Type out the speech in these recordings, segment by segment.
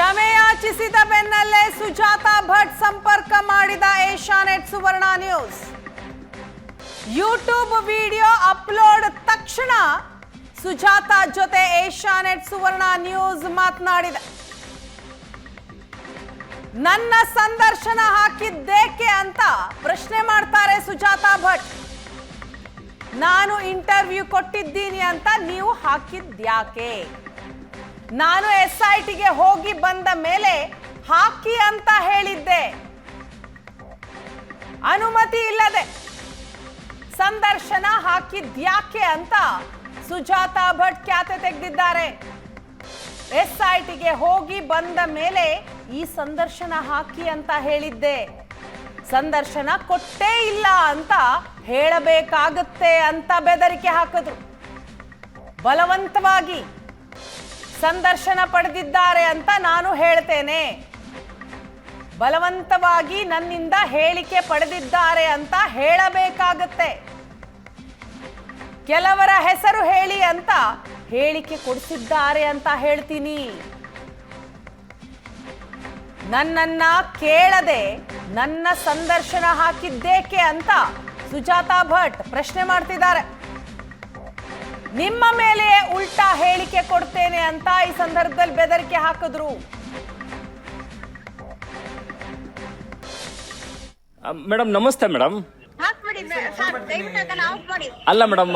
ಕ್ಷಮೆಯಾಚಿಸಿದ ಬೆನ್ನಲ್ಲೇ ಸುಜಾತಾ ಭಟ್ ಸಂಪರ್ಕ ಮಾಡಿದ ಏಷ್ಯಾನೆಟ್ ಸುವರ್ಣ ನ್ಯೂಸ್. ಯೂಟ್ಯೂಬ್ ವಿಡಿಯೋ ಅಪ್ಲೋಡ್ ತಕ್ಷಣ ಸುಜಾತಾ ಜೊತೆ ಏಷ್ಯಾನೆಟ್ ಸುವರ್ಣ ನ್ಯೂಸ್ ಮಾತನಾಡಿದೆ. ನನ್ನ ಸಂದರ್ಶನ ಹಾಕಿದ್ದೇಕೆ ಅಂತ ಪ್ರಶ್ನೆ ಮಾಡ್ತಾರೆ ಸುಜಾತಾ ಭಟ್. ನಾನು ಇಂಟರ್ವ್ಯೂ ಕೊಟ್ಟಿದ್ದೀನಿ ಅಂತ ನೀವು ಹಾಕಿದ್ಯಾಕೆ? ನಾನು SITಗೆ ಹೋಗಿ ಬಂದ ಮೇಲೆ ಹಾಕಿ ಅಂತ ಹೇಳಿದ್ದೆ. ಅನುಮತಿ ಇಲ್ಲದೆ ಸಂದರ್ಶನ ಹಾಕಿದ್ಯಾಕೆ ಅಂತ ಸುಜಾತಾ ಭಟ್ ಖ್ಯಾತೆ ತೆಗೆದಿದ್ದಾರೆ. SITಗೆ ಹೋಗಿ ಬಂದ ಮೇಲೆ ಈ ಸಂದರ್ಶನ ಹಾಕಿ ಅಂತ ಹೇಳಿದ್ದೆ. ಸಂದರ್ಶನ ಕೊಟ್ಟೇ ಇಲ್ಲ ಅಂತ ಹೇಳಬೇಕಾಗುತ್ತೆ ಅಂತ ಬೆದರಿಕೆ ಹಾಕಿದ್ರು. ಬಲವಂತವಾಗಿ ಸಂದರ್ಶನ ಪಡೆದಿದ್ದಾರೆ ಅಂತ ನಾನು ಹೇಳ್ತೇನೆ. ಬಲವಂತವಾಗಿ ನನ್ನಿಂದ ಹೇಳಿಕೆ ಪಡೆದಿದ್ದಾರೆ ಅಂತ ಹೇಳಬೇಕಾಗತ್ತೆ. ಕೆಲವರ ಹೆಸರು ಹೇಳಿ ಅಂತ ಹೇಳಿಕೆ ಕೊಡಿಸಿದ್ದಾರೆ ಅಂತ ಹೇಳ್ತೀನಿ. ನನ್ನನ್ನ ಕೇಳದೆ ನನ್ನ ಸಂದರ್ಶನ ಹಾಕಿದ್ದೇಕೆ ಅಂತ ಸುಜಾತಾ ಭಟ್ ಪ್ರಶ್ನೆ ಮಾಡ್ತಿದ್ದಾರೆ. ನಿಮ್ಮ ಮೇಲೆ ಉಲ್ಟಾ ಹೇಳಿಕೆ ಕೊಡ್ತೇನೆ ಅಂತ ಈ ಸಂದರ್ಭದಲ್ಲಿ ಬೆದರಿಕೆ ಹಾಕಿದ್ರು. ಮೇಡಮ್ ನಮಸ್ತೆ ಮೇಡಮ್. ಅಲ್ಲ ಮೇಡಮ್,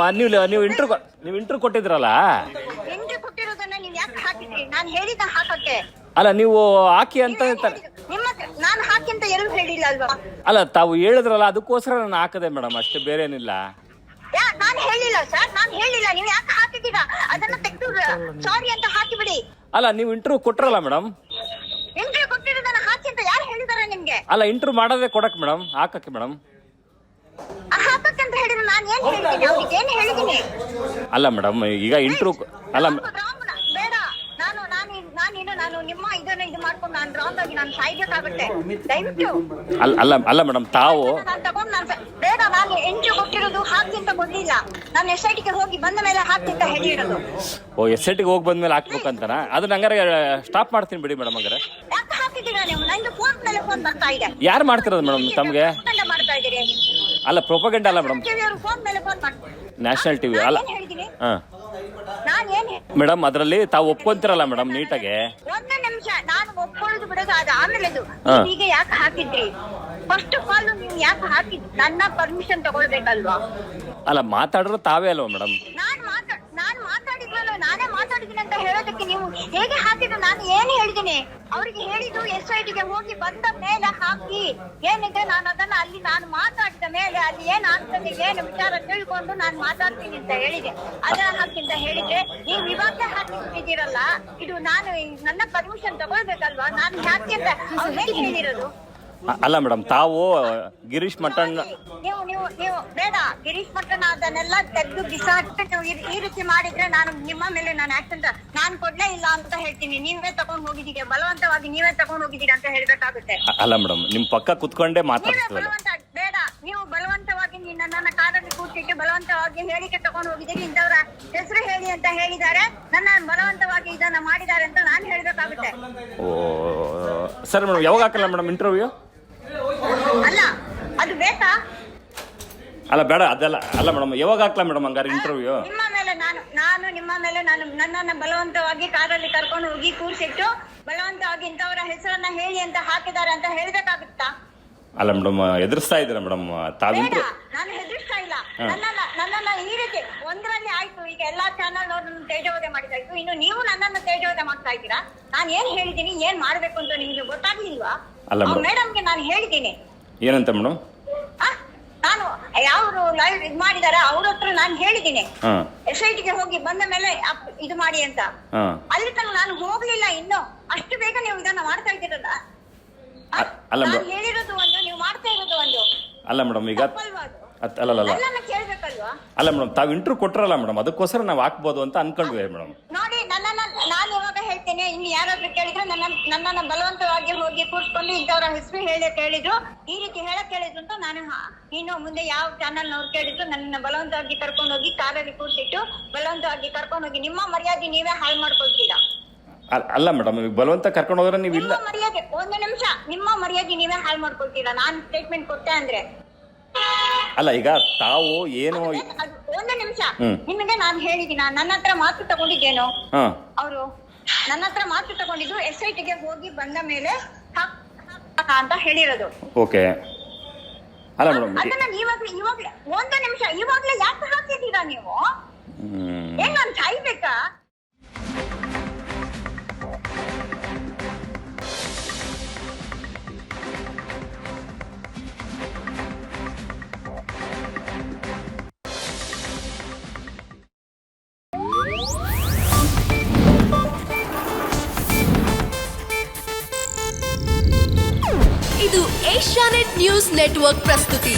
ನೀವು ಇಂಟರ್ವ್ಯೂ ಕೊಟ್ಟಿದ್ರಲ್ಲ, ಅಲ್ಲ ನೀವು ಹಾಕಿ ಅಂತ ಅಲ್ಲ ತಾವು ಹೇಳಿದ್ರಲ್ಲ, ಅದಕ್ಕೋಸ್ಕರ ನಾನು ಹಾಕದೆ ಮೇಡಮ್, ಅಷ್ಟೇ, ಬೇರೆ ಏನಿಲ್ಲ. ನಾನು ಹೇಳಿಲ್ಲ ಸರ್, ನಾನು ಹೇಳಿಲ್ಲ. ನೀವು ಯಾಕೆ ಹಾಕಿದ್ದೀರಾ? ಅದನ್ನ ತೆಗೆದು ಸಾರಿ ಅಂತ ಹಾಕಿಬಿಡಿ. ಅಲ್ಲ ನೀವು ಇಂಟರ್ವ್ಯೂ ಕೊಟ್ರಲ್ಲ ಮೇಡಮ್. ಇಂಟರ್ವ್ಯೂ ಕೊಟ್ಟಿರೋದನ್ನ ಹಾಕಿ ಅಂತ ಯಾರು ಹೇಳಿದಾರೆ ನಿಮ್ಗೆ? ಅಲ್ಲ ಇಂಟರ್ವ್ಯೂ ಮಾಡೋದೇ ಕೊಡಕ್ ಮೇಡಮ್, ಹಾಕಕ್ಕೆ ಮೇಡಮ್. ಹಾಕಕ್ಕೆ ಅಂತ ಹೇಳಿದ್ರೆ ನಾನು ಏನ್ ಹೇಳ್ತೀನಿ? ಅವ್ರಿಗೆ ಏನು ಹೇಳಿದ್ದೀನಿ? ಅಲ್ಲ ಮೇಡಮ್, ಈಗ ಇಂಟರ್ವ್ಯೂ ಅಲ್ಲ ಬೇಡ. ನಾನು ನಿಮ್ಮ ಇದನ್ನ ಇದು ಮಾಡ್ಕೊಂಡು ನಾನು ರಾಂಗ್ ಆಗಿ ನಾನು ಸಾಯ್ಬೇಕಾಗುತ್ತೆ. ದಯವಿಟ್ಟು ಅಲ್ಲ ಮೇಡಮ್, ತಾವು ಬೇಡ. ನಾನು ಇಂಟರ್ವ್ಯೂ ಕೊಟ್ಟಿರೋದು ಹಾಕಿ ಅಂತ ಕೊಡ್ಲಿಲ್ಲ. ನಾನು SITಗೆ ಹೋಗಿ ಬಂದ ಮೇಲೆ ಹಾಕಿ ಅಂತ ಹೇಳಿರೋದು. SITಗೆ ಹೋಗಿ ಬಂದ್ಮೇಲೆ ಹಾಕ್ಬೇಕಂತಾನ? ಅದನ್ನ ಹಂಗಾರೆ ಸ್ಟಾಪ್ ಮಾಡ್ತೀನಿ ಬಿಡಿ ಮೇಡಮ್. ಹಂಗಾರೆ ಯಾಕೆ ಹಾಕಿದ್ದೀರಾ ನೀವು? ನಂದು ಫೋನ್ ಮೇಲೆ ಫೋನ್ ಬರ್ತಾ ಇದೆ. ಯಾರು ಮಾಡ್ತಿರೋದು ಮೇಡಮ್ ತಮ್ಗೆ? ಮಾಡ್ತಾ ಇದ್ದೀರಿ. ಅಲ್ಲ ಪ್ರೊಪಗಂಡ ಅಲ್ಲ ಮೇಡಮ್, ಫೋನ್ ಮೇಲೆ ಫೋನ್ ಮಾಡ್ತಾರೆ. ನ್ಯಾಷನಲ್ ಟಿವಿ ಅಲ್ಲ. ಮೇಡಮ್ ಅದರಲ್ಲಿ ತಾವು ಒಪ್ಕೊಂತಿರಲ್ಲ ಮೇಡಮ್ ನೀಟಾಗೆ. ಒಂದೇ ನಿಮಿಷ, ನಾನು ಒಪ್ಕೊಳ್ಳೋದು ಬಿಡೋದು ಅದು ಆಮೇಲೆ. ಈಗ ಯಾಕೆ ಹಾಕಿದ್ರಿ? ಫಸ್ಟ್ ಆಫ್ ಆಲ್ ನೀವು ಯಾಕೆ ಹಾಕಿದ್ರಿ? ನನ್ನ ಪರ್ಮಿಷನ್ ತಗೊಳ್ಬೇಕಲ್ವಾ? ಅಲ್ಲ ಮಾತಾಡ್ರು ತಾವೇ ಅಲ್ವಾ ಮೇಡಮ್? ನಾನು ಮಾತಾಡಿದ್ವಲ್ಲ, ನಾನೇ ಮಾತಾಡಿದ್ದೀನಿ ಅಂತ ಹೇಳೋದಕ್ಕೆ ನೀವು ಹೇಗೆ ಹಾಕಿದ್ರು? ನಾನು ಏನ್ ಹೇಳಿದ್ದೀನಿ? ಅವ್ರಿಗೆ ಹೇಳಿದ್ದು SITಗೆ ಹೋಗಿ ಬಂದ ಮೇಲೆ ಹಾಕಿ. ಏನಿದೆ ನಾನು ಅದನ್ನ ಅಲ್ಲಿ ನಾನು ಮಾತಾಡಿದ ಮೇಲೆ ಅಲ್ಲಿ ಏನ್ ಆಗ್ತದೆ, ಏನು ವಿಚಾರ ತಿಳ್ಕೊಂಡು ನಾನು ಮಾತಾಡ್ತೀನಿ ಅಂತ ಹೇಳಿದೆ. ಅದನ್ನ ಹಾಕಿ ಅಂತ ಹೇಳಿದ್ರೆ ನೀವು ಇವಾಗ ಹಾಕಿದ್ದೀರಲ್ಲ, ಇದು ನಾನು ನನ್ನ ಪರ್ಮಿಷನ್ ತಗೊಳ್ಬೇಕಲ್ವಾ? ನಾನು ಯಾಕೆ ಅಂತ ಅವ್ರು ಹೇಗೆ ಹೇಳಿರೋದು? ಅಲ್ಲ ಮೇಡಮ್, ತಾವು ಗಿರೀಶ್ ಮಠನ್ ನೀವು ಬೇಡ. ಗಿರೀಶ್ ಮಠನ್ ಅದನ್ನೆಲ್ಲ ತೆಗೆದು ಬಿಸಾಕಿ ನೀವು ಈ ರೀತಿ ಮಾಡಿದ್ರೆ ನಾನು ನಿಮ್ಮ ಮೇಲೆ ನಾನು ಆಕ್ಷನ್ ನಾನು ಕೊಡ್ಲೇ ಇಲ್ಲ ಅಂತ ಹೇಳ್ತೀನಿ. ನೀವೇ ತಗೊಂಡ್ ಹೋಗಿದ್ದೀರಿ, ಬಲವಂತವಾಗಿ ನೀವೇ ತಗೊಂಡ್ ಹೋಗಿದ್ದೀರಿ ಅಂತ ಹೇಳ್ಬೇಕಾಗುತ್ತೆ. ಅಲ್ಲ ಮೇಡಮ್, ನಿಮ್ ಪಕ್ಕ ಕುತ್ಕೊಂಡೇ ಮಾತಾಡ್ತೀವಲ್ಲ. ಬೇಡ, ನೀವು ಬಲವಂತವಾಗಿ ನನ್ನ ಕಾರಲ್ಲಿ ಕೂತಿಟ್ಟು ಬಲವಂತವಾಗಿ ಹೇಳಿಕೆ ತಗೊಂಡು ಹೋಗಿದ್ದೀರಿ. ಇಂಥವ್ರ ಹೆಸರು ಹೇಳಿ ಅಂತ ಹೇಳಿದ್ದಾರೆ, ನನ್ನ ಬಲವಂತವಾಗಿ ಇದನ್ನ ಮಾಡಿದ್ದಾರೆ ಅಂತ ನಾನು ಹೇಳ್ಬೇಕಾಗುತ್ತೆ. ಓ ಸರಿ ಮೇಡಮ್, ಯಾವಾಗ ಹಾಕಲ್ಲ ಮೇಡಮ್ ಇಂಟರ್ವ್ಯೂ? ಅಲ್ಲ ಅದು ಬೇಕಾ? ಅಲ್ಲ ಬೇಡ, ಅದೆಲ್ಲ ಅಲ್ಲ ಮೇಡಮ್, ಯಾವಾಗ ಹಾಕ್ಲಾ ಮೇಡಮ್ ಹಂಗಾರೆ ಇಂಟರ್ವ್ಯೂ? ನಿಮ್ಮ ಮೇಲೆ ನಿಮ್ಮ ಮೇಲೆ ನನ್ನನ್ನ ಬಲವಂತವಾಗಿ ಕಾರಲ್ಲಿ ಕರ್ಕೊಂಡು ಹೋಗಿ ಕೂರಿಸಿಟ್ಟು ಬಲವಂತವಾಗಿ ಇಂಥವರ ಹೆಸರನ್ನ ಹೇಳಿ ಅಂತ ಹಾಕಿದ್ದಾರೆ ಅಂತ ಹೇಳ್ಬೇಕಾಗುತ್ತಾ? ಅಲ್ಲ ಮೇಡಮ್, ಎದುರಿಸ್ತಾ ಇದ್ದೀರಾ ಮೇಡಮ್ ತಾವು? ನಾನು ಹೆದರಿಸ್ತಾ ಇಲ್ಲ. ನನ್ನನ್ನ ಈ ರೀತಿ ಒಂದರಲ್ಲಿ ಆಯ್ತು. ಈಗ ಎಲ್ಲಾ ಚಾನಲ್ ಅವ್ರನ್ನ ತೇಜೋವಧೆ ಮಾಡಿದಾಯ್ತು, ಇನ್ನು ನೀವು ನನ್ನನ್ನು ತೇಜೋವಧೆ ಮಾಡ್ತಾ ಇದ್ದೀರಾ. ನಾನು ಏನ್ ಹೇಳಿದ್ದೀನಿ, ಏನ್ ಮಾಡ್ಬೇಕು ಅಂತ ನಿಮ್ಗೆ ಗೊತ್ತಾಗ್ಲಿಲ್ವಾ? ಮೇಡಮ್ಗೆ ನಾನು ಹೇಳಿದ್ದೀನಿ. ಏನಂತ ಮೇಡಮ್? ನಾನು ಯಾರು ಲೈವ್ ಇದು ಮಾಡಿದಾರೆ ಅವ್ರ ಹತ್ರ ನಾನು ಹೇಳಿದ್ದೀನಿ SITಗೆ ಹೋಗಿ ಬಂದ ಮೇಲೆ ಇದು ಮಾಡಿ ಅಂತ. ಅಲ್ಲಿ ತನಕ ನಾನು ಹೋಗ್ಲಿಲ್ಲ ಇನ್ನು. ಅಷ್ಟು ಬೇಗ ನೀವು ಇದನ್ನ ಮಾಡ್ತಾ ಇದ್ದೀರಲ್ಲ. ನಾನು ಹೇಳಿರೋದು ಒಂದು, ನೀವು ಮಾಡ್ತಾ ಇರೋದು ಒಂದು. ಅಲ್ಲ ಮೇಡಮ್, ಈಗ ಕೇಳ್ಬೇಕಲ್ವಾ? ಅಲ್ಲ ಮೇಡಮ್, ತಾವು ಇಂಟರ್ವ್ಯೂ ಕೊಟ್ರಲ್ಲ ಮೇಡಮ್, ಅದಕ್ಕೋಸ್ಕರ ನಾವು ಹಾಕ್ಬೋದು ಅಂತ ಅನ್ಕೊಂಡ್ವಿ ಮೇಡಮ್. ನೋಡಿ, ನಾನು ಇವಾಗ ಹೇಳ್ತೇನೆ, ಇನ್ನು ಯಾರಾದ್ರೂ ಕೇಳಿದ್ರೆ ನನ್ನನ್ನ ಬಲವಂತವಾಗಿ ಹೋಗಿ ಕೂರ್ಸ್ಕೊಂಡು ಇಂಥವ್ರ ಹೆಸರು ಹೇಳಿದ್ರು, ಈ ರೀತಿ ಹೇಳಕ್ ಹೇಳಿದ್ರು ಅಂತ ನಾನು ಇನ್ನು ಮುಂದೆ ಯಾವ ಚಾನಲ್ ನವ್ರು ಕೇಳಿದ್ರು ನನ್ನ ಬಲವಂತವಾಗಿ ಕರ್ಕೊಂಡು ಹೋಗಿ ಕಾರಲ್ಲಿ ಕೂರ್ಸಿಟ್ಟು ಬಲವಂತವಾಗಿ ಕರ್ಕೊಂಡು ಹೋಗಿ ನಿಮ್ಮ ಮರ್ಯಾದೆ ನೀವೇ ಹಾಳು ಮಾಡ್ಕೊಳ್ತೀರಾ. ಅಲ್ಲ ಮೇಡಮ್, ಈಗ ಬಲವಂತ ಕರ್ಕೊಂಡು ಹೋದ್ರೆ ನೀವು ಇಲ್ಲ. ನಿಮ್ಮ ಮರ್ಯಾದೆ, ಒಂದು ನಿಮಿಷ, ನಿಮ್ಮ ಮರ್ಯಾದೆ ನೀವೇ ಹಾಳು ಮಾಡ್ಕೊಳ್ತೀರಾ. ನಾನು ಸ್ಟೇಟ್ಮೆಂಟ್ ಕೊಟ್ಟೆ ಅಂದ್ರೆ ಅಲ್ಲ, ಈಗ ತಾವು ಏನು ಅದು ಒಂದು ನಿಮಿಷ, ನಿಮಗೆ ನಾನು ಹೇಳಿದೀನ ನನ್ನ ಹತ್ರ ಮಾತು ತಗೊಂಡಿದ್ದೇನು? ಅವರು ನನ್ನ ಹತ್ರ ಮಾತು ತಗೊಂಡಿದ್ದು SIT ಗೆ ಹೋಗಿ ಬಂದ ಮೇಲೆ ಅಂತ ಹೇಳಿರೋದು. ಓಕೆ. ಅಲ್ಲ ಮೇಡಮ್, ಅದನ್ನ ಇವಾಗ್ಲೇ ಒಂದು ನಿಮಿಷ, ಇವಾಗ್ಲೇ ಯಾಕೆ ಹಾಕಿದ್ದೀರಾ ನೀವು? ಏನ್ ನಾನು ಸಾಯ್ಬೇಕಾ? ಇದು ಏಷ್ಯಾನೆಟ್ ನ್ಯೂಸ್ ನೆಟ್ವರ್ಕ್ ಪ್ರಸ್ತುತಿ.